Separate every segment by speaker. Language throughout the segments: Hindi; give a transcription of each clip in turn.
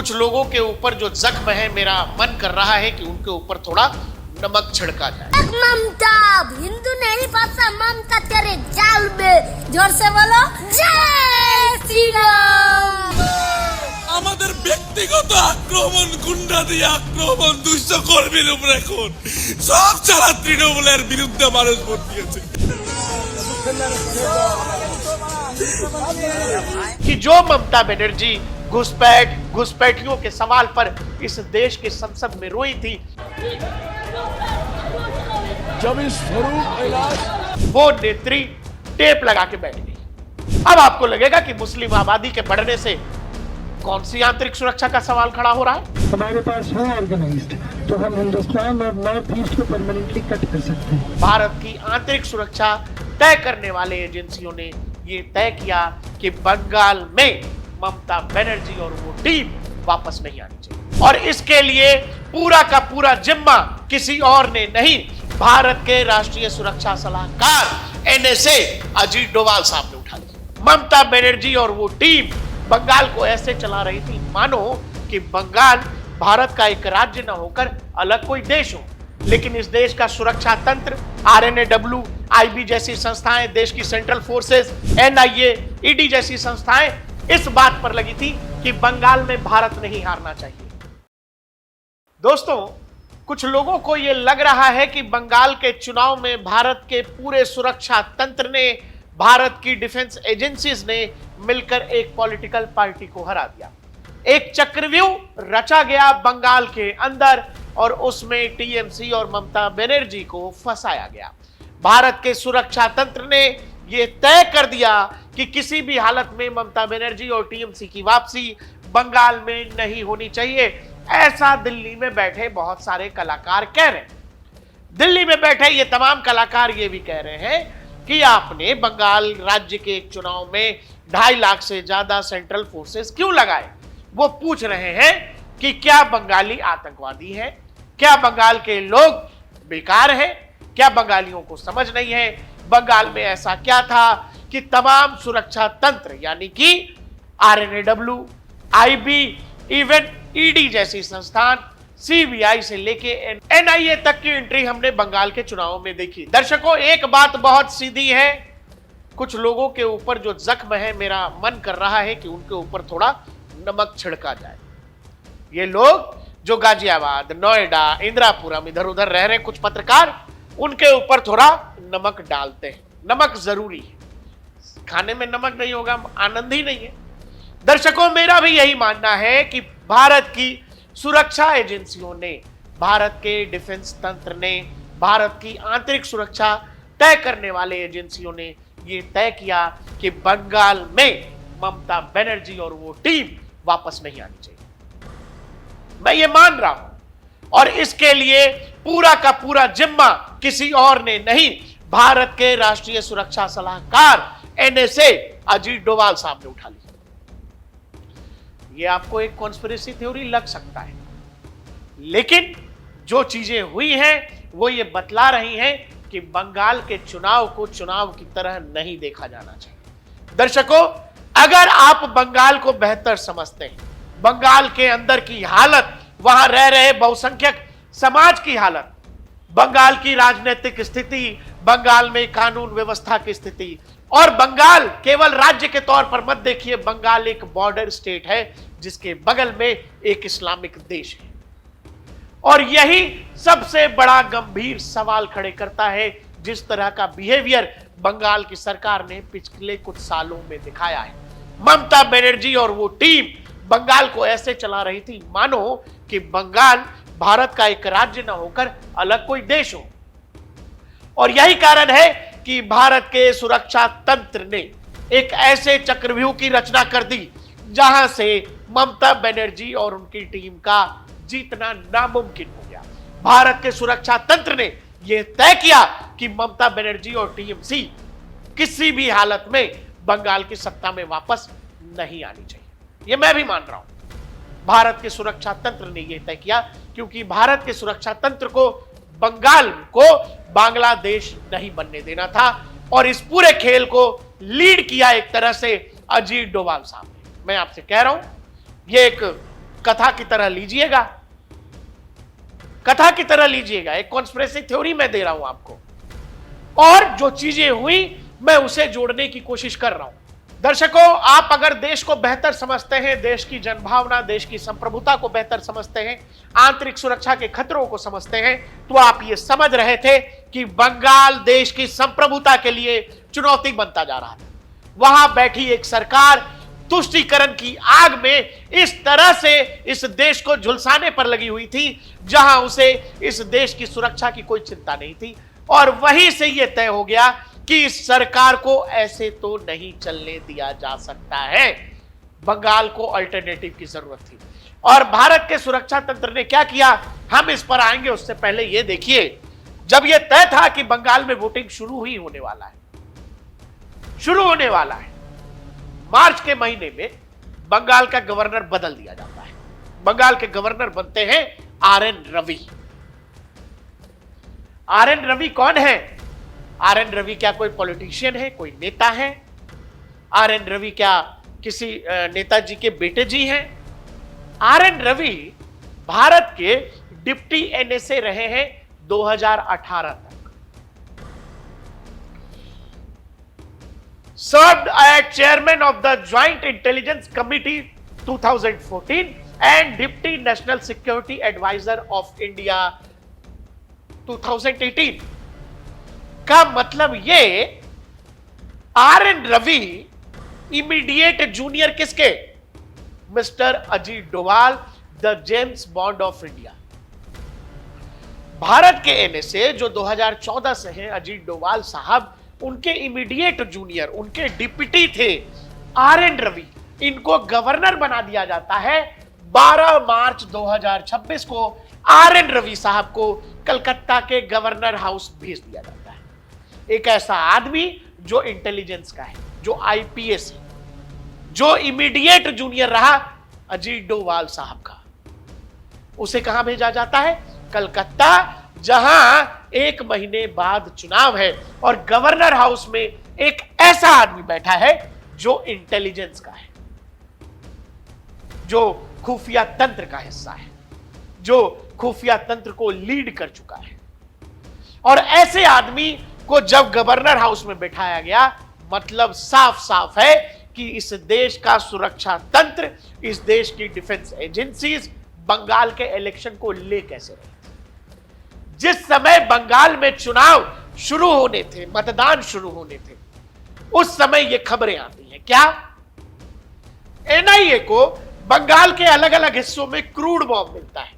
Speaker 1: कुछ लोगों के ऊपर जो जख्म है, मेरा मन कर रहा है कि उनके ऊपर थोड़ा नमक छिड़का जाए।
Speaker 2: ममता हिंदू नहीं पाता, ममता तेरे जाल में। जोर से बोलो जय श्री राम।
Speaker 3: আমাদের ব্যক্তিগত আক্রমণ, গুন্ডাদের আক্রমণ, দুষ্ট কর্মীর উপর এখন সব চালা তৃণমূলের বিরুদ্ধে মানুষ ভোট দিয়েছে।
Speaker 1: कि जो ममता बनर्जी घुसपैठियों के सवाल पर इस देश के संसद में रोई थी,
Speaker 3: जब इस स्वरूप इलाज
Speaker 1: वो नेत्री टेप लगा के बैठ गई। अब आपको लगेगा कि मुस्लिम आबादी के बढ़ने से कौन सी आंतरिक सुरक्षा का सवाल खड़ा हो रहा है।
Speaker 4: हमारे पास है ऑर्गेनाइज्ड, तो हम हिंदुस्तान और नॉर्थ ईस्ट को परमानेंटली कट कर सकते हैं।
Speaker 1: भारत की आंतरिक सुरक्षा तय करने वाले एजेंसियों ने ये तय किया कि बंगाल में ममता बनर्जी और वो टीम वापस नहीं आनी चाहिए, और इसके लिए पूरा का पूरा जिम्मा किसी और ने नहीं, भारत के राष्ट्रीय सुरक्षा सलाहकार एनएसए अजीत डोभाल साहब ने उठा लिया। ममता बनर्जी और वो टीम बंगाल को ऐसे चला रही थी मानो कि बंगाल भारत का एक राज्य न होकर अलग कोई देश हो। लेकिन इस देश का सुरक्षा तंत्र, आरएनएडब्ल्यू, आईबी जैसी संस्थाएं, देश की सेंट्रल फोर्सेस, एनआईए, ईडी जैसी संस्थाएं इस बात पर लगी थी कि बंगाल में भारत नहीं हारना चाहिए। दोस्तों, कुछ लोगों को यह लग रहा है कि बंगाल के चुनाव में भारत के पूरे सुरक्षा तंत्र ने, भारत की डिफेंस एजेंसीज ने मिलकर एक पॉलिटिकल पार्टी को हरा दिया। एक चक्रव्यूह रचा गया बंगाल के अंदर और उसमें टीएमसी और ममता बनर्जी को फंसाया गया। भारत के सुरक्षा तंत्र ने यह तय कर दिया कि किसी भी हालत में ममता बनर्जी और टीएमसी की वापसी बंगाल में नहीं होनी चाहिए। ऐसा दिल्ली में बैठे बहुत सारे कलाकार कह रहे हैं। दिल्ली में बैठे ये तमाम कलाकार ये भी कह रहे हैं कि आपने बंगाल राज्य के एक चुनाव में 2.5 लाख से ज्यादा सेंट्रल फोर्सेस क्यों लगाए। वो पूछ रहे हैं कि क्या बंगाली आतंकवादी है, क्या बंगाल के लोग बेकार है, क्या बंगालियों को समझ नहीं है। बंगाल में ऐसा क्या था कि तमाम सुरक्षा तंत्र यानी कि आरएनएडब्ल्यू, आईबी, इवन ईडी जैसी संस्थान, सीबीआई से लेके एनआईए तक की एंट्री हमने बंगाल के चुनावों में देखी। दर्शकों, एक बात बहुत सीधी है, कुछ लोगों के ऊपर जो जख्म है, मेरा मन कर रहा है कि उनके ऊपर थोड़ा नमक छिड़का जाए। ये लोग जो गाजियाबाद, नोएडा, इंदिरापुरम इधर उधर रह रहे कुछ पत्रकार, उनके ऊपर थोड़ा नमक डालते हैं। नमक जरूरी है, खाने में नमक नहीं होगा आनंद ही नहीं है। दर्शकों, मेरा भी यही मानना है कि भारत की सुरक्षा एजेंसियों ने, भारत के डिफेंस तंत्र ने, भारत की आंतरिक सुरक्षा तय करने वाले एजेंसियों ने यह तय किया कि बंगाल में ममता बनर्जी और वो टीम वापस नहीं आनी चाहिए। मैं ये मान रहा हूं, और इसके लिए पूरा का पूरा जिम्मा किसी और ने नहीं, भारत के राष्ट्रीय सुरक्षा सलाहकार एनएसए अजीत डोभाल साहब ने उठा लिया। ये आपको एक कॉन्स्पिरेसी थ्योरी लग सकता है, लेकिन जो चीजें हुई हैं वो ये बतला रही हैं कि बंगाल के चुनाव को चुनाव की तरह नहीं देखा जाना चाहिए। दर्शकों, अगर आप बंगाल को बेहतर समझते हैं, बंगाल के अंदर की हालत, वहां रह रहे बहुसंख्यक समाज की हालत, बंगाल की राजनीतिक स्थिति, बंगाल में कानून व्यवस्था की स्थिति, और बंगाल केवल राज्य के तौर पर मत देखिए, बंगाल एक बॉर्डर स्टेट है जिसके बगल में एक इस्लामिक देश है। और यही सबसे बड़ा गंभीर सवाल खड़े करता है जिस तरह का बिहेवियर बंगाल की सरकार ने पिछले कुछ सालों में दिखाया है। ममता बनर्जी और वो टीम बंगाल को ऐसे चला रही थी मानो कि बंगाल भारत का एक राज्य न होकर अलग कोई देश हो। और यही कारण है कि भारत के सुरक्षा तंत्र ने एक ऐसे चक्रव्यूह की रचना कर दी जहां से ममता बनर्जी और उनकी टीम का जीतना नामुमकिन हो गया। भारत के सुरक्षा तंत्र ने यह तय किया कि ममता बनर्जी और टीएमसी किसी भी हालत में बंगाल की सत्ता में वापस नहीं आनी चाहिए। यह मैं भी मान रहा हूं। भारत के सुरक्षा तंत्र ने यह तय किया क्योंकि भारत के सुरक्षा तंत्र को बंगाल को बांग्लादेश नहीं बनने देना था, और इस पूरे खेल को लीड किया एक तरह से अजीत डोभाल साहब ने। मैं आपसे कह रहा हूं, ये एक कथा की तरह लीजिएगा, कथा की तरह लीजिएगा, एक कॉन्स्पिरेसी थ्योरी मैं दे रहा हूं आपको, और जो चीजें हुई मैं उसे जोड़ने की कोशिश कर रहा हूं। दर्शकों, आप अगर देश को बेहतर समझते हैं, देश की जनभावना, देश की संप्रभुता को बेहतर समझते हैं, आंतरिक सुरक्षा के खतरों को समझते हैं, तो आप ये समझ रहे थे कि बंगाल देश की संप्रभुता के लिए चुनौती बनता जा रहा था। वहां बैठी एक सरकार तुष्टीकरण की आग में इस तरह से इस देश को झुलसाने पर लगी हुई थी, जहां उसे इस देश की सुरक्षा की कोई चिंता नहीं थी। और वहीं से यह तय हो गया कि इस सरकार को ऐसे तो नहीं चलने दिया जा सकता है। बंगाल को अल्टरनेटिव की जरूरत थी, और भारत के सुरक्षा तंत्र ने क्या किया, हम इस पर आएंगे। उससे पहले यह देखिए, जब यह तय था कि बंगाल में वोटिंग शुरू ही होने वाला है, शुरू होने वाला है, मार्च के महीने में बंगाल का गवर्नर बदल दिया जाता है। बंगाल के गवर्नर बनते हैं आर.एन. रवि। आर.एन. रवि कौन है? आर.एन. रवि क्या कोई पॉलिटिशियन है, कोई नेता है? आर.एन. रवि क्या किसी नेताजी के बेटे जी हैं? आर.एन. रवि भारत के डिप्टी एनएसए रहे हैं 2018 तक। Served as chairman of the Joint Intelligence Committee 2014 and Deputy National Security Advisor of India 2018। का मतलब ये आर.एन. रवि इमीडिएट जूनियर किसके? Mister Ajit Doval, the James bond of India. Bharat के एनएसए जो 2014 से हैं, अजीत डोवाल साहब उनके इमीडिएट जूनियर, उनके डिप्टी थे आर.एन. रवि। इनको गवर्नर बना दिया जाता है। 12 मार्च 2026 को आर.एन. रवि साहब को कलकत्ता के गवर्नर हाउस भेज दिया जाता है। एक ऐसा आदमी जो इंटेलिजेंस का है, जो आईपीएस है, जो इमीडिएट जूनियर रहा अजीत डोवाल साहब का, उसे कहां भेजा जाता है? कलकत्ता, जहां 1 महीने बाद चुनाव है, और गवर्नर हाउस में एक ऐसा आदमी बैठा है जो इंटेलिजेंस का है, जो खुफिया तंत्र का हिस्सा है, जो खुफिया तंत्र को लीड कर चुका है। और ऐसे आदमी को जब गवर्नर हाउस में बैठाया गया, मतलब साफ साफ है कि इस देश का सुरक्षा तंत्र, इस देश की डिफेंस एजेंसीज बंगाल के इलेक्शन को ले कैसे रही। जिस समय बंगाल में चुनाव शुरू होने थे, मतदान शुरू होने थे, उस समय ये खबरें आती हैं। क्या? एनआईए को बंगाल के अलग अलग हिस्सों में क्रूड बॉम्ब मिलता है,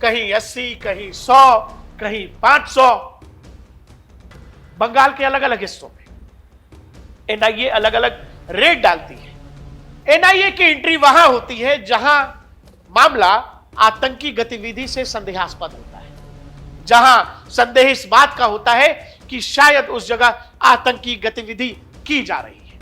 Speaker 1: कहीं 80, कहीं 100, कहीं 500। बंगाल के अलग अलग हिस्सों में एनआईए अलग अलग रेड डालती है। एनआईए की एंट्री वहां होती है जहां मामला आतंकी गतिविधि से संदेहास्पद होता है, जहां संदेह इस बात का होता है कि शायद उस जगह आतंकी गतिविधि की जा रही है।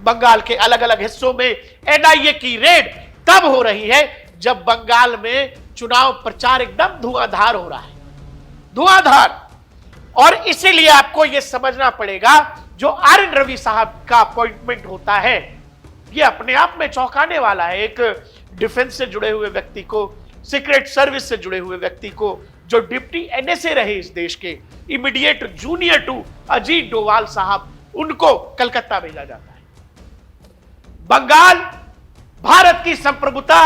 Speaker 1: बंगाल के अलग अलग हिस्सों में एनआईए की रेड तब हो रही है जब बंगाल में चुनाव प्रचार एकदम धुआंधार हो रहा है, धुआंधार। और इसीलिए आपको यह समझना पड़ेगा, जो आर.एन. रवि साहब का अपॉइंटमेंट होता है, यह अपने आप में चौंकाने वाला है। एक डिफेंस से जुड़े हुए व्यक्ति को, सीक्रेट सर्विस से जुड़े हुए व्यक्ति को, जो डिप्टी एनएसए रहे इस देश के, immediate junior to Ajit Doval साहब, उनको कलकत्ता भेजा जाता है। बंगाल भारत की संप्रभुता,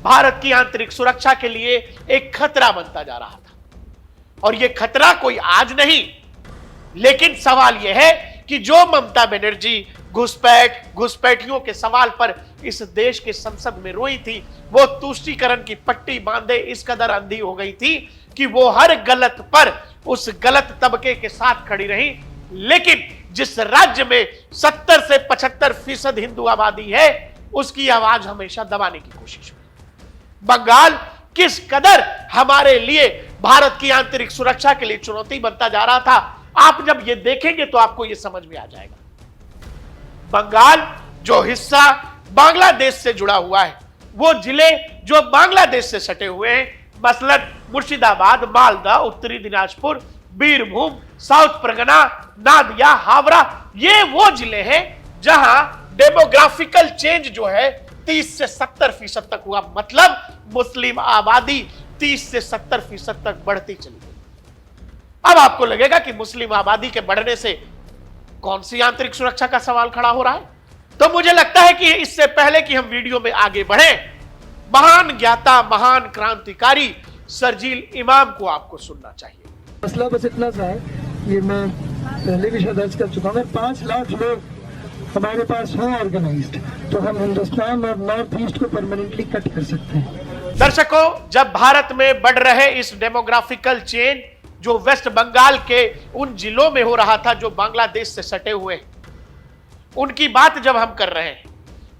Speaker 1: भारत की आंतरिक सुरक्षा के लिए एक खतरा बनता जा रहा था। और यह खतरा कोई आज नहीं, लेकिन सवाल यह है कि जो ममता बनर्जी घुसपैठियों के सवाल पर इस देश के संसद में रोई थी, वो तुष्टीकरण की पट्टी बांधे इस कदर अंधी हो गई थी कि वो हर गलत पर उस गलत तबके के साथ खड़ी रही। लेकिन जिस राज्य में 70 से 75% हिंदू आबादी है, उसकी आवाज हमेशा दबाने की कोशिश हुई। बंगाल किस कदर हमारे लिए, भारत की आंतरिक सुरक्षा के लिए चुनौती बनता जा रहा था, आप जब ये देखेंगे तो आपको ये समझ में आ जाएगा। बंगाल जो हिस्सा बांग्लादेश से जुड़ा हुआ है, वो जिले जो बांग्लादेश से सटे हुए हैं, मसलन मुर्शिदाबाद, मालदा, उत्तरी दिनाजपुर, बीरभूम, साउथ परगना, नादिया, हावड़ा, ये वो जिले हैं जहां डेमोग्राफिकल चेंज जो है 30 से 70% तक हुआ। मतलब मुस्लिम आबादी 30 से 70% तक बढ़ती चली गई। अब आपको लगेगा कि मुस्लिम आबादी के बढ़ने से कौन सी आंतरिक सुरक्षा का सवाल खड़ा हो रहा है। तो मुझे लगता है कि इससे पहले कि हम वीडियो में आगे बढ़े, महान ज्ञाता, महान क्रांतिकारी शरजील इमाम को आपको सुनना चाहिए।
Speaker 4: मसला बस इतना सा है, ये मैं पहले भी शायद अर्ज कर चुका हूँ, 5 लाख लोग हमारे पास हों ऑर्गेनाइज्ड, तो हम हिंदुस्तान और नॉर्थ ईस्ट को परमानेंटली कट कर सकते हैं।
Speaker 1: दर्शकों, जब भारत में बढ़ रहे इस डेमोग्राफिकल चेंज जो वेस्ट बंगाल के उन जिलों में हो रहा था जो बांग्लादेश से सटे हुए हैं, उनकी बात जब हम कर रहे हैं,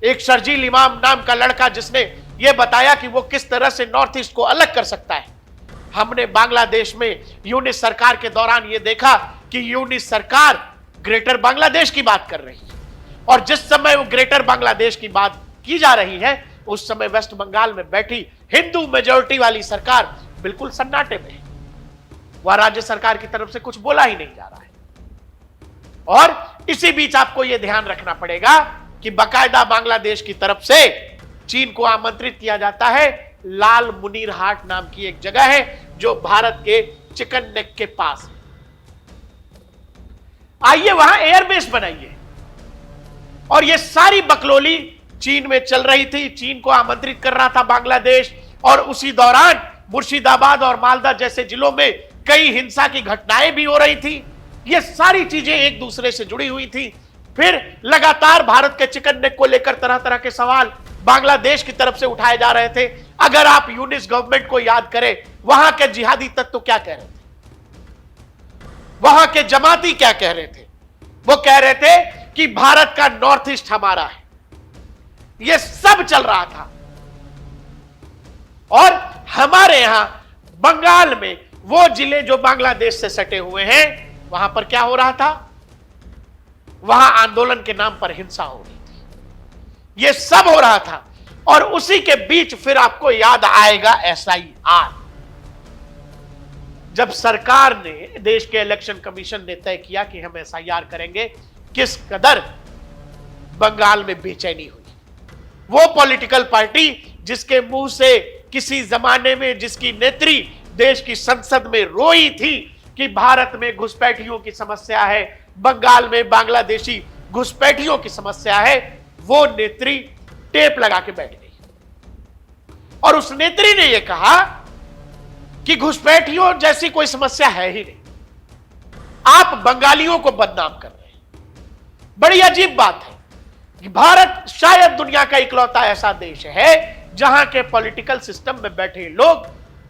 Speaker 1: एक शरजील इमाम नाम का लड़का जिसने यह बताया कि वो किस तरह से नॉर्थ ईस्ट को अलग कर सकता है। हमने बांग्लादेश में यूनिस सरकार के दौरान यह देखा कि यूनिस सरकार ग्रेटर बांग्लादेश की बात कर रही है, और जिस समय वो ग्रेटर बांग्लादेश की बात की जा रही है, उस समय वेस्ट बंगाल में बैठी हिंदू मेजॉरिटी वाली सरकार बिल्कुल सन्नाटे में है। वह राज्य सरकार की तरफ से कुछ बोला ही नहीं जा रहा है। और इसी बीच आपको यह ध्यान रखना पड़ेगा कि बाकायदा बांग्लादेश की तरफ से चीन को आमंत्रित किया जाता है। लाल मुनीर हाट नाम की एक जगह है जो भारत के चिकन नेक के पास है। आइए वहां एयरबेस बनाइए। और यह सारी बकलोली चीन में चल रही थी, चीन को आमंत्रित कर रहा था बांग्लादेश, और उसी दौरान मुर्शिदाबाद और मालदा जैसे जिलों में कई हिंसा की घटनाएं भी हो रही थी। ये सारी चीजें एक दूसरे से जुड़ी हुई थी। फिर लगातार भारत के चिकन नेक को लेकर तरह तरह के सवाल बांग्लादेश की तरफ से उठाए जा रहे थे। अगर आप यूनिस गवर्नमेंट को याद करें, वहां के जिहादी तत्व क्या कह रहे थे, वहां के जमाती क्या कह रहे थे? वो कह रहे थे कि भारत का नॉर्थ ईस्ट हमारा है। यह सब चल रहा था। और हमारे यहां बंगाल में वो जिले जो बांग्लादेश से सटे हुए हैं, वहां पर क्या हो रहा था? वहां आंदोलन के नाम पर हिंसा हो रही थी। यह सब हो रहा था। और उसी के बीच फिर आपको याद आएगा SIR। जब सरकार ने, देश के इलेक्शन कमीशन ने तय किया कि हम SIR करेंगे, किस कदर बंगाल में बेचैनी हुई। वो पॉलिटिकल पार्टी जिसके मुंह से किसी जमाने में, जिसकी नेत्री देश की संसद में रोई थी कि भारत में घुसपैठियों की समस्या है, बंगाल में बांग्लादेशी घुसपैठियों की समस्या है, वो नेत्री टेप लगा के बैठ गई। और उस नेत्री ने यह कहा कि घुसपैठियों जैसी कोई समस्या है ही नहीं, आप बंगालियों को बदनाम कर रहे हैं। बड़ी अजीब बात है कि भारत शायद दुनिया का इकलौता ऐसा देश है जहां के पॉलिटिकल सिस्टम में बैठे लोग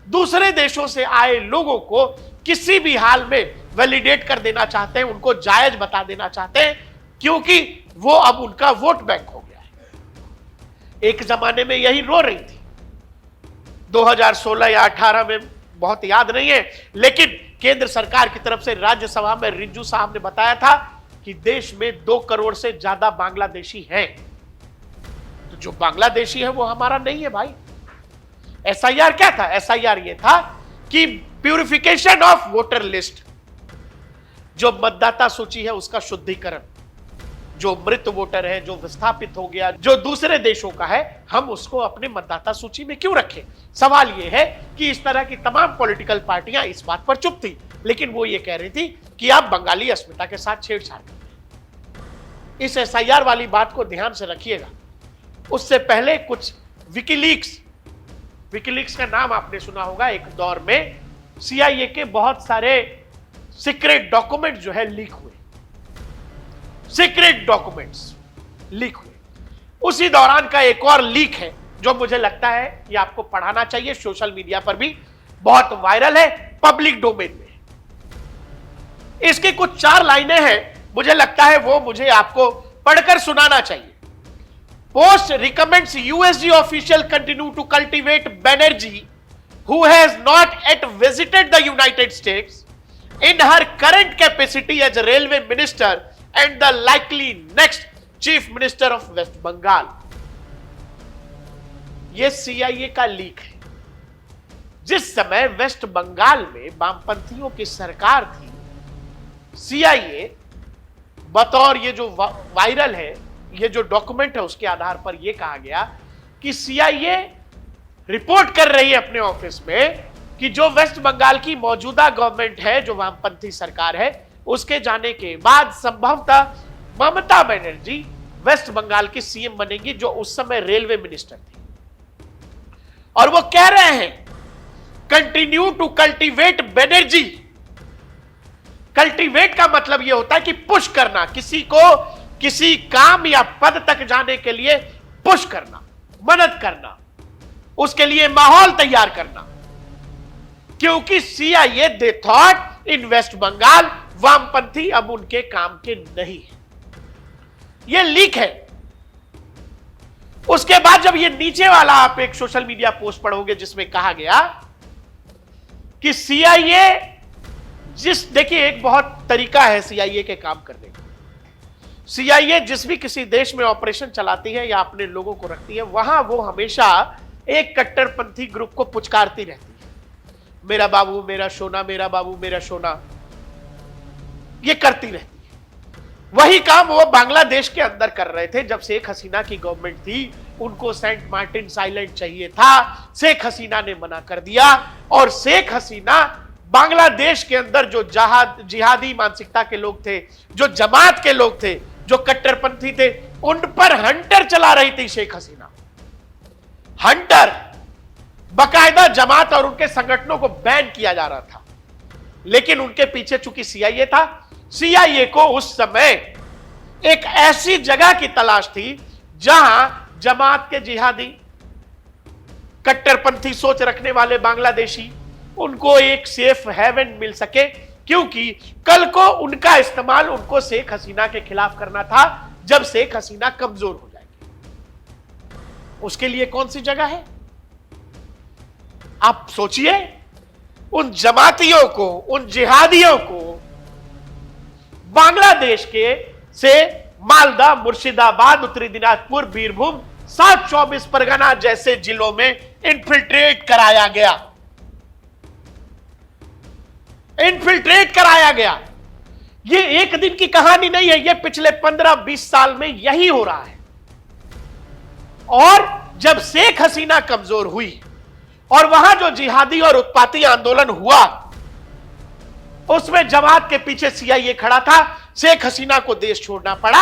Speaker 1: दूसरे देशों से आए लोगों को किसी भी हाल में वैलिडेट कर देना चाहते हैं, उनको जायज बता देना चाहते हैं, क्योंकि वो अब उनका वोट बैंक हो गया है। एक जमाने में यही रो रही थी, 2016 या 18 में, बहुत याद नहीं है, लेकिन केंद्र सरकार की तरफ से राज्यसभा में रिज्जू साहब ने बताया था कि देश में 2 करोड़ से ज्यादा बांग्लादेशी हैं। तो जो बांग्लादेशी है वो हमारा नहीं है भाई। SIR क्या था? SIR ये था कि प्यूरिफिकेशन ऑफ वोटर लिस्ट, जो मतदाता सूची है उसका शुद्धिकरण, जो मृत वोटर है, जो विस्थापित हो गया, जो दूसरे देशों का है, हम उसको अपने मतदाता सूची में क्यों रखें? सवाल यह है कि इस तरह की तमाम पॉलिटिकल पार्टियां इस बात पर चुप थी, लेकिन वो ये कह रही थी कि आप बंगाली अस्मिता के साथ छेड़छाड़ करते हैं। इस SIR वाली बात को ध्यान से रखिएगा। उससे पहले कुछ विकीलीक्स का नाम आपने सुना होगा। एक दौर में CIA के बहुत सारे सीक्रेट डॉक्यूमेंट जो है लीक हुए, सीक्रेट डॉक्यूमेंट्स लीक हुए। उसी दौरान का एक और लीक है जो मुझे लगता है कि आपको पढ़ाना चाहिए, सोशल मीडिया पर भी बहुत वायरल है, पब्लिक डोमेन में। इसकी कुछ 4 लाइनें हैं, मुझे लगता है वो मुझे आपको पढ़कर सुनाना चाहिए। Post recommends USG official continue to cultivate Banerjee, who has not yet visited the United States, in her current capacity as a railway minister and the likely next chief minister of West Bengal. यह CIA का लीक है। जिस समय वेस्ट बंगाल में वामपंथियों की सरकार थी, CIA बतौर, ये जो वायरल है, ये जो डॉक्यूमेंट है, उसके आधार पर यह कहा गया कि सीआईए रिपोर्ट कर रही है अपने ऑफिस में कि जो वेस्ट बंगाल की मौजूदा गवर्नमेंट है, जो वामपंथी सरकार है, उसके जाने के बाद संभवतः ममता बनर्जी वेस्ट बंगाल की सीएम बनेंगी, जो उस समय रेलवे मिनिस्टर थी। और वो कह रहे हैं continue to cultivate Banerjee. Cultivate का मतलब यह होता है कि पुश करना, किसी को किसी काम या पद तक जाने के लिए पुश करना, मदद करना, उसके लिए माहौल तैयार करना। क्योंकि CIA they thought in West Bengal वामपंथी अब उनके काम के नहीं है। यह लीक है। उसके बाद जब ये नीचे वाला आप एक सोशल मीडिया पोस्ट पढ़ोगे जिसमें कहा गया कि सीआईए देखिए एक बहुत तरीका है सीआईए के काम करने का। सीआईए जिस भी किसी देश में ऑपरेशन चलाती है या अपने लोगों को रखती है, वहां वो हमेशा एक कट्टरपंथी ग्रुप को पुचकारती रहती है, मेरा बाबू मेरा सोना, मेरा बाबू मेरा सोना, ये करती रहती है। वही काम वो बांग्लादेश के अंदर कर रहे थे। जब शेख हसीना की गवर्नमेंट थी, उनको सेंट मार्टिन आइलैंड चाहिए था, शेख हसीना ने मना कर दिया और शेख हसीना बांग्लादेश के अंदर जो जिहादी मानसिकता के लोग थे, जो जमात के लोग थे, जो कट्टरपंथी थे, उन पर हंटर चला रही थी शेख हसीना। हंटर, बकायदा जमात और उनके संगठनों को बैन किया जा रहा था। लेकिन उनके पीछे चूंकि सीआईए था, सीआईए को उस समय एक ऐसी जगह की तलाश थी जहां जमात के जिहादी, कट्टरपंथी सोच रखने वाले बांग्लादेशी, उनको एक सेफ हेवन मिल सके। क्योंकि कल को उनका इस्तेमाल उनको शेख हसीना के खिलाफ करना था जब शेख हसीना कमजोर हो जाएगी। उसके लिए कौन सी जगह है? आप सोचिए, उन जमातियों को, उन जिहादियों को बांग्लादेश के से मालदा, मुर्शिदाबाद, उत्तरी दिनाजपुर, बीरभूम, साउथ 24 परगना जैसे जिलों में इन्फिल्ट्रेट कराया गया। इन्फिल्ट्रेट कराया गया। ये एक दिन की कहानी नहीं है, ये पिछले 15-20 साल में यही हो रहा है। और जब शेख हसीना कमजोर हुई और वहां जो जिहादी और उत्पाती आंदोलन हुआ, उसमें जमात के पीछे सीआईए खड़ा था, शेख हसीना को देश छोड़ना पड़ा।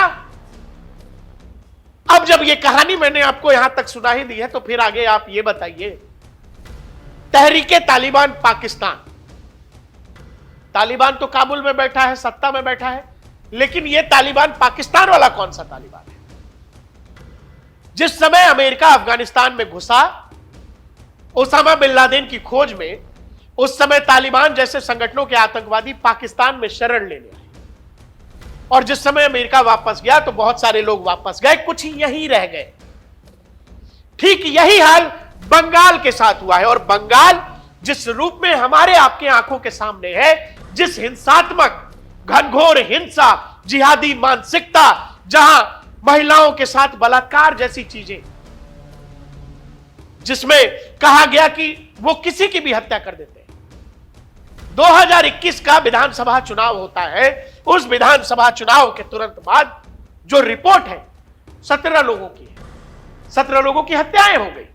Speaker 1: अब जब ये कहानी मैंने आपको यहां तक सुना ही दी है, तो फिर आगे आप ये बताइए, तहरीके तालिबान पाकिस्तान, तालिबान तो काबुल में बैठा है, सत्ता में बैठा है, लेकिन यह तालिबान पाकिस्तान वाला कौन सा तालिबान है? जिस समय अमेरिका अफगानिस्तान में घुसा ओसामा बिन लादेन की खोज में, उस समय तालिबान जैसे संगठनों के आतंकवादी पाकिस्तान में शरण लेने आए। और जिस समय अमेरिका वापस गया तो बहुत सारे लोग वापस गए, कुछ ही यहीं रह गए। ठीक यही हाल बंगाल के साथ हुआ है। और बंगाल जिस रूप में हमारे आपके आंखों के सामने है, जिस हिंसात्मक, घनघोर हिंसा, जिहादी मानसिकता, जहां महिलाओं के साथ बलात्कार जैसी चीजें, जिसमें कहा गया कि वो किसी की भी हत्या कर देते हैं। 2021 का विधानसभा चुनाव होता है। उस विधानसभा चुनाव के तुरंत बाद जो रिपोर्ट है 17 लोगों की है, 17 लोगों की हत्याएं हो गई।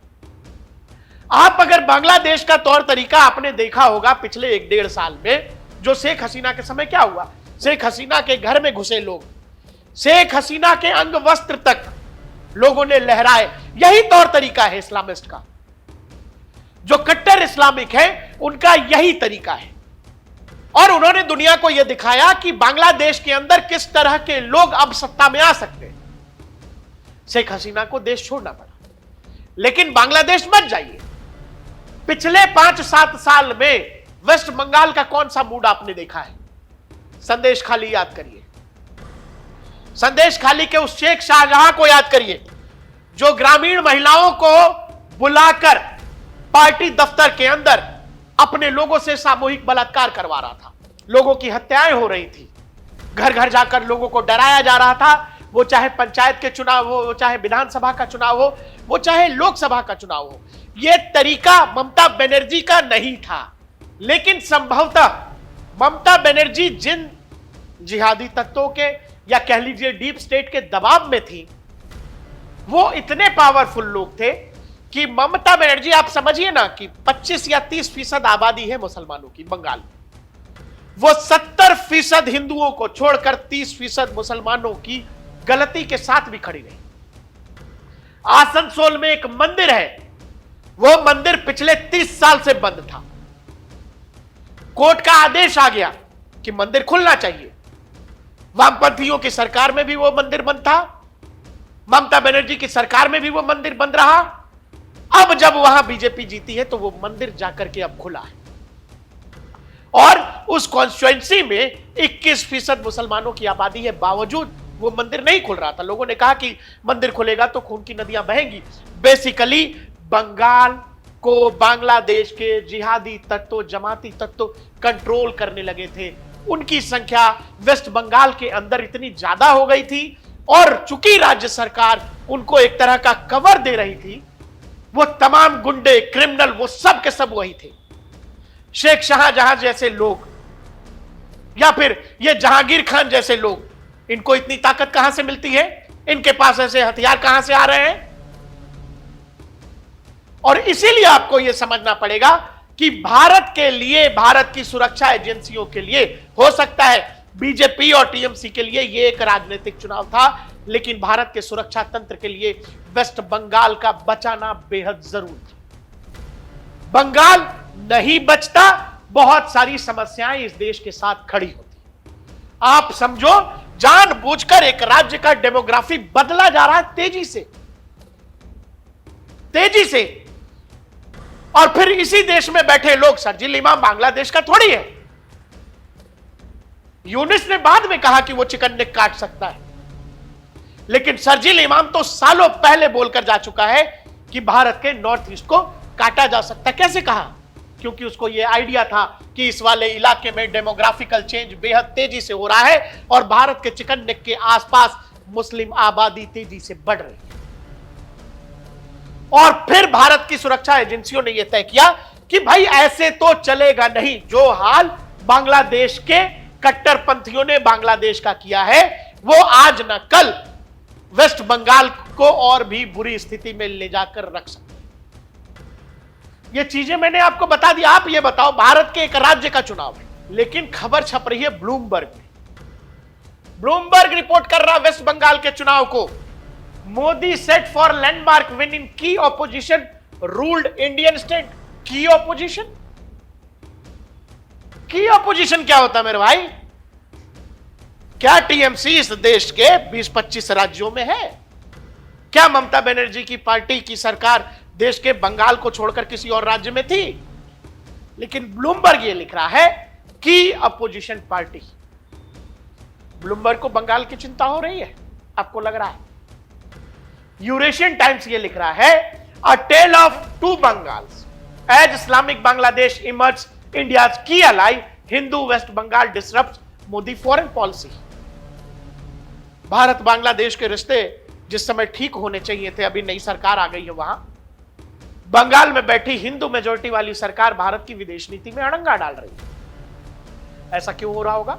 Speaker 1: आप अगर बांग्लादेश का तौर तरीका आपने देखा होगा पिछले 1-1.5 साल में, जो शेख हसीना के समय क्या हुआ, शेख हसीना के घर में घुसे लोग, शेख हसीना के अंग वस्त्र तक लोगों ने लहराए। यही तौर तरीका है इस्लामिस्ट का। जो कट्टर इस्लामिक है उनका यही तरीका है। और उन्होंने दुनिया को यह दिखाया कि बांग्लादेश के अंदर किस तरह के लोग अब सत्ता में आ सकते हैं। शेख हसीना को देश छोड़ना पड़ा। लेकिन बांग्लादेश मत जाइए, पिछले 5-7 साल में वेस्ट बंगाल का कौन सा मूड आपने देखा है? संदेश खाली याद करिए, संदेश खाली के उस शेख शाहजहां को याद करिए, जो ग्रामीण महिलाओं को बुलाकर पार्टी दफ्तर के अंदर अपने लोगों से सामूहिक बलात्कार करवा रहा था। लोगों की हत्याएं हो रही थी, घर घर जाकर लोगों को डराया जा रहा था। वो चाहे पंचायत के चुनाव हो, वो चाहे विधानसभा का चुनाव हो, वो चाहे लोकसभा का चुनाव हो। यह तरीका ममता बनर्जी का नहीं था। लेकिन संभवतः ममता बनर्जी जिन जिहादी तत्वों के या कह लीजिए डीप स्टेट के दबाव में थी, वो इतने पावरफुल लोग थे कि ममता बनर्जी, आप समझिए ना कि 25 या 30% आबादी है मुसलमानों की बंगाल में, वो 70% हिंदुओं को छोड़कर 30% मुसलमानों की गलती के साथ भी खड़ी रही। आसनसोल में एक मंदिर है, वो मंदिर पिछले 30 साल से बंद था। कोर्ट का आदेश आ गया कि मंदिर खुलना चाहिए। वामपंथियों की सरकार में भी वो मंदिर बंद था, ममता बनर्जी की सरकार में भी वो मंदिर बंद रहा। अब जब वहां बीजेपी जीती है तो वो मंदिर जाकर के अब खुला है, और उस कॉन्स्टिट्यूएंसी में 21% मुसलमानों की आबादी है, बावजूद वो मंदिर नहीं खुल रहा था। लोगों ने कहा कि मंदिर खुलेगा तो खून की नदियां बहेंगी। बेसिकली बंगाल को बांग्लादेश के जिहादी तत्व, जमाती तत्व कंट्रोल करने लगे थे। उनकी संख्या वेस्ट बंगाल के अंदर इतनी ज्यादा हो गई थी, और चूंकि राज्य सरकार उनको एक तरह का कवर दे रही थी, वो तमाम गुंडे, क्रिमिनल, वो सब के सब वही थे। शेख शाहजहां जैसे लोग या फिर ये जहांगीर खान जैसे लोग, इनको इतनी ताकत कहां से मिलती है? इनके पास ऐसे हथियार कहां से आ रहे हैं? और इसीलिए आपको यह समझना पड़ेगा कि भारत के लिए, भारत की सुरक्षा एजेंसियों के लिए, हो सकता है बीजेपी और टीएमसी के लिए यह एक राजनीतिक चुनाव था, लेकिन भारत के सुरक्षा तंत्र के लिए वेस्ट बंगाल का बचाना बेहद जरूरी था। बंगाल नहीं बचता, बहुत सारी समस्याएं इस देश के साथ खड़ी होती। आप समझो, जानबूझकर एक राज्य का डेमोग्राफी बदला जा रहा है तेजी से, तेजी से। और फिर इसी देश में बैठे लोग, शर्जील इमाम बांग्लादेश का थोड़ी है। यूनिस ने बाद में कहा कि वो चिकन नेक काट सकता है, लेकिन शर्जील इमाम तो सालों पहले बोलकर जा चुका है कि भारत के नॉर्थ ईस्ट को काटा जा सकता है। कैसे कहा? क्योंकि उसको यह आइडिया था कि इस वाले इलाके में डेमोग्राफिकल चेंज बेहद तेजी से हो रहा है और भारत के चिकन नेक के आसपास मुस्लिम आबादी तेजी से बढ़ रही है। और फिर भारत की सुरक्षा एजेंसियों ने यह तय किया कि भाई ऐसे तो चलेगा नहीं। जो हाल बांग्लादेश के कट्टरपंथियों ने बांग्लादेश का किया है, वो आज न कल वेस्ट बंगाल को और भी बुरी स्थिति में ले जाकर रख सकते। ये चीजें मैंने आपको बता दी। आप ये बताओ, भारत के एक राज्य का चुनाव है, लेकिन खबर छप रही है ब्लूमबर्ग में। ब्लूमबर्ग रिपोर्ट कर रहा वेस्ट बंगाल के चुनाव को, Modi set for landmark win in की ऑपोजिशन रूल्ड इंडियन स्टेट। की ऑपोजिशन, की ऑपोजिशन क्या होता है मेरे भाई? क्या टीएमसी इस देश के 20-25 राज्यों में है? क्या ममता बनर्जी की पार्टी की सरकार देश के बंगाल को छोड़कर किसी और राज्य में थी? लेकिन ब्लूमबर्ग ये लिख रहा है कि अपोजिशन पार्टी। ब्लूमबर्ग को बंगाल की चिंता हो रही है, आपको लग रहा है? यूरेशियन टाइम्स ये लिख रहा है, a tale of two Bengals as Islamic Bangladesh emerge India's key ally, Hindu West Bengal disrupt Modi foreign policy. Bharat Bangladesh के रिश्ते जिस समय ठीक होने चाहिए थे, अभी नई सरकार आ गई है, वहां बंगाल में बैठी हिंदू मेजोरिटी वाली सरकार भारत की विदेश नीति में अड़ंगा डाल रही है। ऐसा क्यों हो रहा होगा?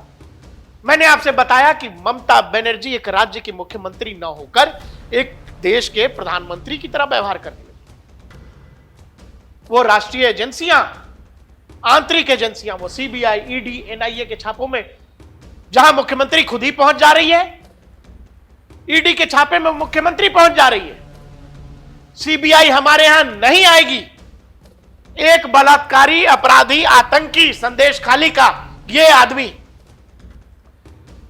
Speaker 1: मैंने आपसे बताया कि ममता बनर्जी एक राज्य की मुख्यमंत्री न होकर एक देश के प्रधानमंत्री की तरह व्यवहार करने लगी। वो राष्ट्रीय एजेंसियां, आंतरिक एजेंसियां, वो सीबीआई, ईडी, एनआईए के छापों में जहां मुख्यमंत्री खुद ही पहुंच जा रही है, ईडी के छापे में मुख्यमंत्री पहुंच जा रही है, सीबीआई हमारे यहां नहीं आएगी। एक बलात्कारी, अपराधी, आतंकी, संदेश खाली का ये आदमी,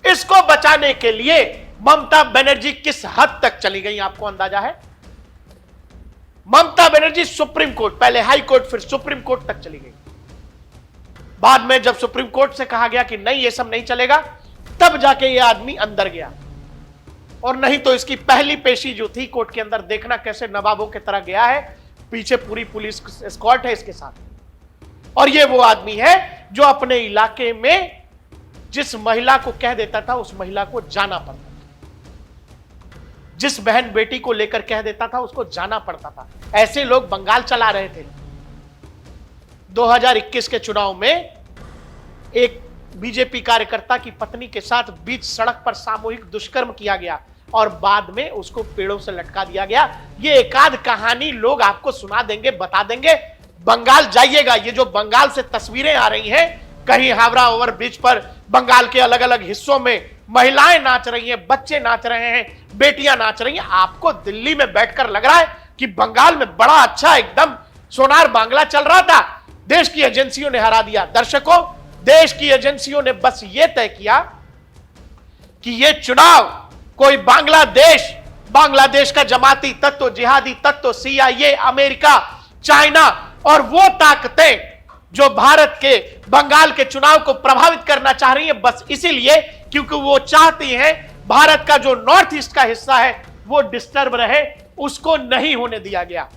Speaker 1: इसको बचाने के लिए ममता बनर्जी किस हद तक चली गई, आपको अंदाजा है? ममता बनर्जी सुप्रीम कोर्ट, पहले हाई कोर्ट फिर सुप्रीम कोर्ट तक चली गई। बाद में जब सुप्रीम कोर्ट से कहा गया कि नहीं ये सब नहीं चलेगा, तब जाके ये आदमी अंदर गया। और नहीं तो इसकी पहली पेशी जो थी कोर्ट के अंदर, देखना कैसे नवाबों की तरह गया है, पीछे पूरी पुलिस एस्कॉर्ट है इसके साथ। और ये वो आदमी है जो अपने इलाके में जिस महिला को कह देता था उस महिला को जाना पड़ता था, जिस बहन बेटी को लेकर कह देता था उसको जाना पड़ता था। ऐसे लोग बंगाल चला रहे थे। 2021 के चुनाव में एक बीजेपी कार्यकर्ता की पत्नी के साथ बीच सड़क पर सामूहिक दुष्कर्म किया गया। और बाद में उसको पेड़ों से लटका दिया गया। ये एकाध कहानी लोग आपको सुना देंगे, बता देंगे। बंगाल जाइएगा, ये जो बंगाल से तस्वीरें आ रही हैं, कहीं हावड़ा ओवरब्रिज पर बंगाल के अलग अलग हिस्सों में महिलाएं नाच रही हैं, बच्चे नाच रहे हैं, बेटियां नाच रही हैं। आपको दिल्ली में बैठकर लग रहा है कि बंगाल में बड़ा अच्छा एकदम सोनार बांग्ला चल रहा था। देश की एजेंसियों ने हरा दिया। दर्शकों, देश की एजेंसियों ने बस यह तय किया कि यह चुनाव कोई बांग्लादेश का जमाती तत्व, जिहादी तत्व, CIA, अमेरिका, चाइना और वो ताकतें जो भारत के बंगाल के चुनाव को प्रभावित करना चाह रही है, बस इसीलिए क्योंकि वो चाहती हैं भारत का जो नॉर्थ ईस्ट का हिस्सा है वो डिस्टर्ब रहे, उसको नहीं होने दिया गया।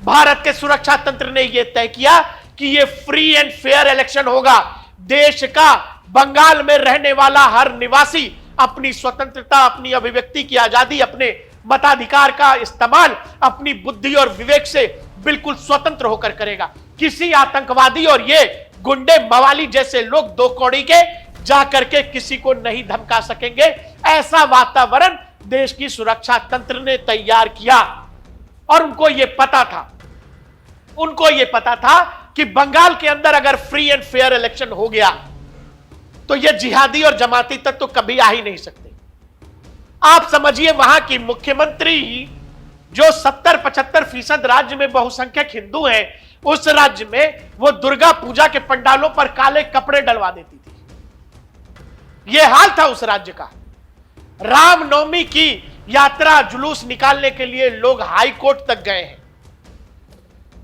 Speaker 1: भारत के सुरक्षा तंत्र ने यह तय किया कि यह फ्री एंड फेयर इलेक्शन होगा। देश का बंगाल में रहने वाला हर निवासी अपनी स्वतंत्रता, अपनी अभिव्यक्ति की आजादी, अपने मताधिकार का इस्तेमाल अपनी बुद्धि और विवेक से बिल्कुल स्वतंत्र होकर करेगा। किसी आतंकवादी और ये गुंडे मवाली जैसे लोग दो कौड़ी के जा करके किसी को नहीं धमका सकेंगे। ऐसा वातावरण देश की सुरक्षा तंत्र ने तैयार किया और उनको यह पता था कि बंगाल के अंदर अगर फ्री एंड फेयर इलेक्शन हो गया तो यह जिहादी और जमाती तत्व तो कभी आ ही नहीं सकते। आप समझिए, वहां की मुख्यमंत्री जो 70-75% राज्य में बहुसंख्यक हिंदू हैं, उस राज्य में वो दुर्गा पूजा के पंडालों पर काले कपड़े डलवा देती थी। यह हाल था उस राज्य का। रामनवमी की यात्रा जुलूस निकालने के लिए लोग हाई कोर्ट तक गए हैं।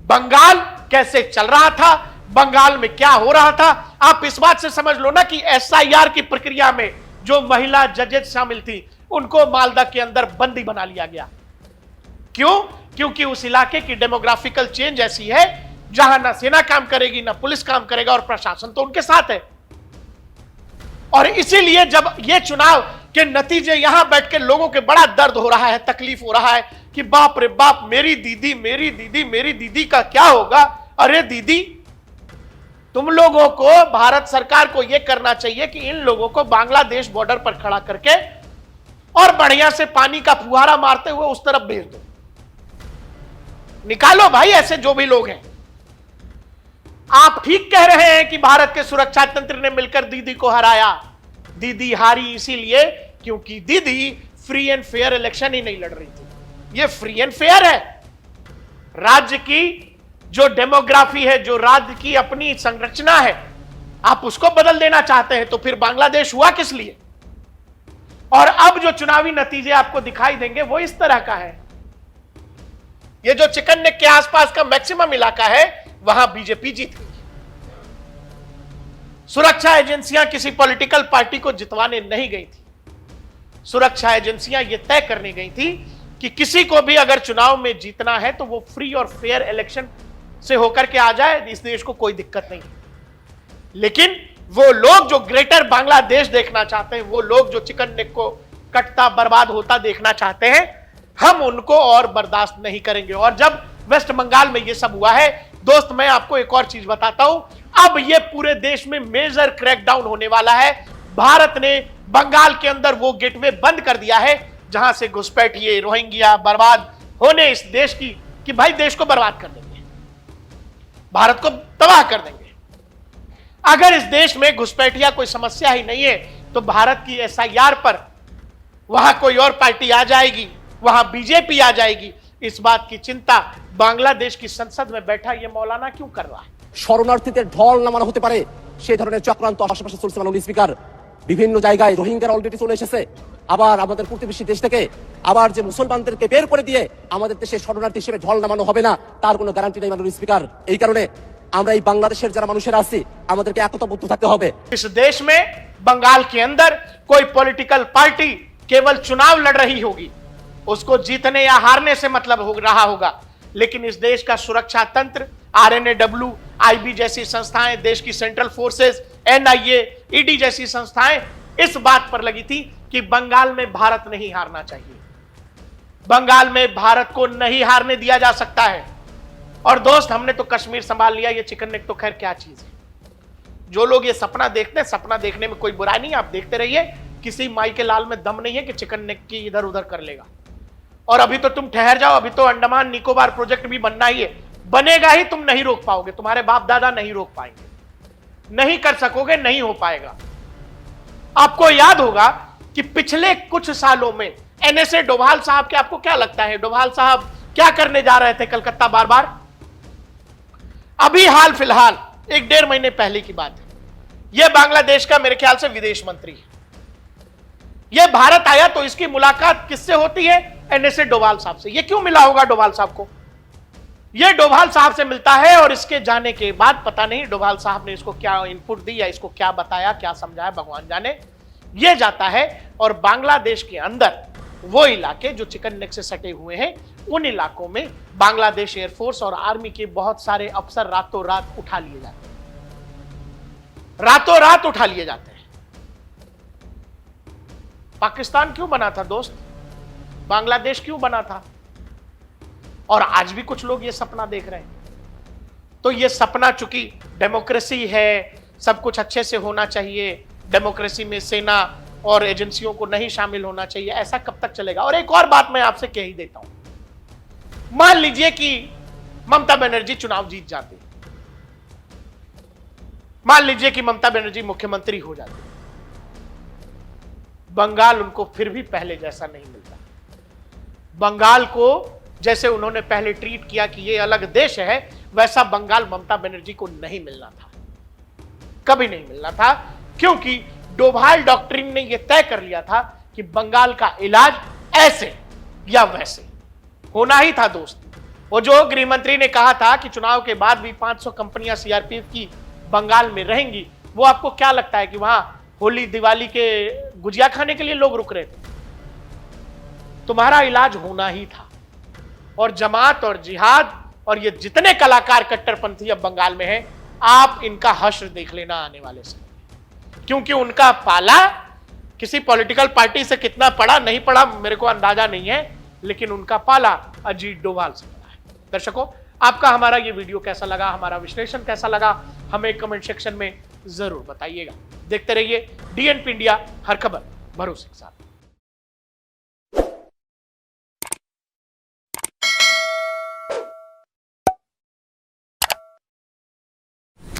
Speaker 1: बंगाल कैसे चल रहा था, बंगाल में क्या हो रहा था, आप इस बात से समझ लो ना कि SIR की प्रक्रिया में जो महिला जजेस शामिल थी उनको मालदा के अंदर बंदी बना लिया गया। क्यों? क्योंकि उस इलाके की डेमोग्राफिकल चेंज ऐसी है जहां ना सेना काम करेगी, ना पुलिस काम करेगा और प्रशासन तो उनके साथ है। और इसीलिए जब ये चुनाव के नतीजे यहां बैठ के लोगों के बड़ा दर्द हो रहा है, तकलीफ हो रहा है कि बाप रे बाप, मेरी दीदी का क्या होगा। अरे दीदी, तुम लोगों को, भारत सरकार को यह करना चाहिए कि इन लोगों को बांग्लादेश बॉर्डर पर खड़ा करके और बढ़िया से पानी का फुहारा मारते हुए उस तरफ भेज दो। निकालो भाई ऐसे जो भी लोग हैं। आप ठीक कह रहे हैं कि भारत के सुरक्षा तंत्र ने मिलकर दीदी को हराया। दीदी हारी इसीलिए क्योंकि दीदी फ्री एंड फेयर इलेक्शन ही नहीं लड़ रही थी। यह फ्री एंड फेयर है। राज्य की जो डेमोग्राफी है, जो राज्य की अपनी संरचना है, आप उसको बदल देना चाहते हैं तो फिर बांग्लादेश हुआ किस लिए? और अब जो चुनावी नतीजे आपको दिखाई देंगे वो इस तरह का है। ये जो चिकन नेक के आसपास का मैक्सिमम इलाका है वहां बीजेपी जीत गई। सुरक्षा एजेंसियां किसी पॉलिटिकल पार्टी को जितवाने नहीं गई थी। सुरक्षा एजेंसियां यह तय करने गई थी कि किसी को भी अगर चुनाव में जीतना है तो वो फ्री और फेयर इलेक्शन से होकर के आ जाए, इस देश को कोई दिक्कत नहीं। लेकिन वो लोग जो ग्रेटर बांग्लादेश देखना चाहते हैं, वो लोग जो चिकन नेक को कटता बर्बाद होता देखना चाहते हैं, हम उनको और बर्दाश्त नहीं करेंगे। और जब वेस्ट बंगाल में ये सब हुआ है, दोस्त मैं आपको एक और चीज बताता हूं, अब ये पूरे देश में मेजर क्रैकडाउन होने वाला है। भारत ने बंगाल के अंदर वो गेटवे बंद कर दिया है जहां से घुसपैठिए, रोहिंग्या बर्बाद होने इस देश की, कि भाई देश को बर्बाद कर देंगे, भारत को तबाह कर देंगे। अगर इस देश में घुसपैठिया कोई समस्या ही नहीं है तो भारत की SIR पर वहां कोई और पार्टी आ जाएगी, वहां बीजेपी आ जाएगी। इस बात की चिंता बांग्लादेश की संसद में बैठा ये मौलाना क्यों कर रहा है?
Speaker 5: শরণার্থীদের ঢল নামানো হতে পারে সেই ধরনের চক্রান্ত আশেপাশে চলছে। মাননীয় স্পিকার, বিভিন্ন জায়গায় রোহিঙ্গারা অলরেডি চলে এসেছে। আবার আমাদের প্রতিবেশী দেশ থেকে আবার যে মুসলমানদেরকে বের করে দিয়ে আমাদের দেশে শরণার্থী হিসেবে ঢল নামানো হবে না, তার কোনো গ্যারান্টি নেই মাননীয় স্পিকার। এই কারণে আমরা এই বাংলাদেশের যারা মানুষেরা আছি আমাদেরকে একতাবদ্ধ থাকতে হবে।
Speaker 1: इस देश में बंगाल के अंदर कोई पॉलिटिकल पार्टी केवल चुनाव लड़ रही होगी, उसको जीतने या हारने से मतलब हो रहा होगा। लेकिन इस देश का सुरक्षा तंत्र, RNAW, IB जैसी संस्थाएं, देश की सेंट्रल फोर्सेस, NIA, ED जैसी संस्थाएं इस बात पर लगी थी कि बंगाल में भारत नहीं हारना चाहिए। बंगाल में भारत को नहीं हारने दिया जा सकता है। और दोस्त, हमने तो कश्मीर संभाल लिया, ये चिकन नेक तो खैर क्या चीज है। जो लोग ये सपना देखते हैं, सपना देखने में कोई बुराई नहीं, आप देखते रहिए। किसी माई के लाल में दम नहीं है कि चिकन नेक की इधर उधर कर लेगा। और अभी तो तुम ठहर जाओ, अभी तो अंडमान निकोबार प्रोजेक्ट भी बनना ही है, बनेगा ही, तुम नहीं रोक पाओगे, तुम्हारे बाप दादा नहीं रोक पाएंगे, नहीं कर सकोगे, नहीं हो पाएगा। आपको याद होगा कि पिछले कुछ सालों में एनएसए डोभाल साहब के, आपको क्या लगता है डोभाल साहब क्या करने जा रहे थे कलकत्ता बार बार? अभी हाल फिलहाल 1-1.5 महीने पहले की बात है, यह बांग्लादेश का मेरे ख्याल से विदेश मंत्री है। यह भारत आया तो इसकी मुलाकात किससे होती है? एनएसए डोभाल साहब से। यह क्यों मिला होगा डोभाल साहब को? यह डोभाल साहब से मिलता है और इसके जाने के बाद पता नहीं डोभाल साहब ने इसको क्या इनपुट दी या इसको क्या बताया, क्या समझाया, भगवान जाने। यह जाता है और बांग्लादेश के अंदर वो इलाके जो चिकन नेक से सटे हुए हैं, उन इलाकों में बांग्लादेश एयरफोर्स और आर्मी के बहुत सारे अफसर रातों रात उठा लिए जाते हैं, रातों रात उठा लिए जाते हैं। पाकिस्तान क्यों बना था दोस्त? बांग्लादेश क्यों बना था? और आज भी कुछ लोग ये सपना देख रहे हैं। तो ये सपना, चूंकि डेमोक्रेसी है, सब कुछ अच्छे से होना चाहिए, डेमोक्रेसी में सेना और एजेंसियों को नहीं शामिल होना चाहिए, ऐसा कब तक चलेगा? और एक और बात मैं आपसे कह ही देता हूं, मान लीजिए कि ममता बनर्जी चुनाव जीत जाती, मान लीजिए कि ममता बनर्जी मुख्यमंत्री हो जाती, बंगाल उनको फिर भी पहले जैसा नहीं मिलता। बंगाल को जैसे उन्होंने पहले ट्रीट किया कि ये अलग देश है, वैसा बंगाल ममता बनर्जी को नहीं मिलना था, कभी नहीं मिलना था, क्योंकि डोभाल डॉक्ट्रिन ने यह तय कर लिया था कि बंगाल का इलाज ऐसे या वैसे होना ही था दोस्त। वो जो गृह मंत्री ने कहा था कि चुनाव के बाद भी 500 कंपनियां सीआरपीएफ की बंगाल में रहेंगी, वो आपको क्या लगता है कि वहां होली दिवाली के गुजिया खाने के लिए लोग रुक रहे थे? तुम्हारा इलाज होना ही था। और जमात और जिहाद और ये जितने कलाकार कट्टरपंथी अब बंगाल में हैं, आप इनका हश्र देख लेना आने वाले समय, क्योंकि उनका पाला किसी पॉलिटिकल पार्टी से कितना पड़ा नहीं पड़ा मेरे को अंदाजा नहीं है, लेकिन उनका पाला अजीत डोभाल से पड़ा है। दर्शकों, आपका हमारा ये वीडियो कैसा लगा, हमारा विश्लेषण कैसा लगा, हमें कमेंट सेक्शन में जरूर बताइएगा। देखते रहिए DNP इंडिया, हर खबर भरोसे के साथ।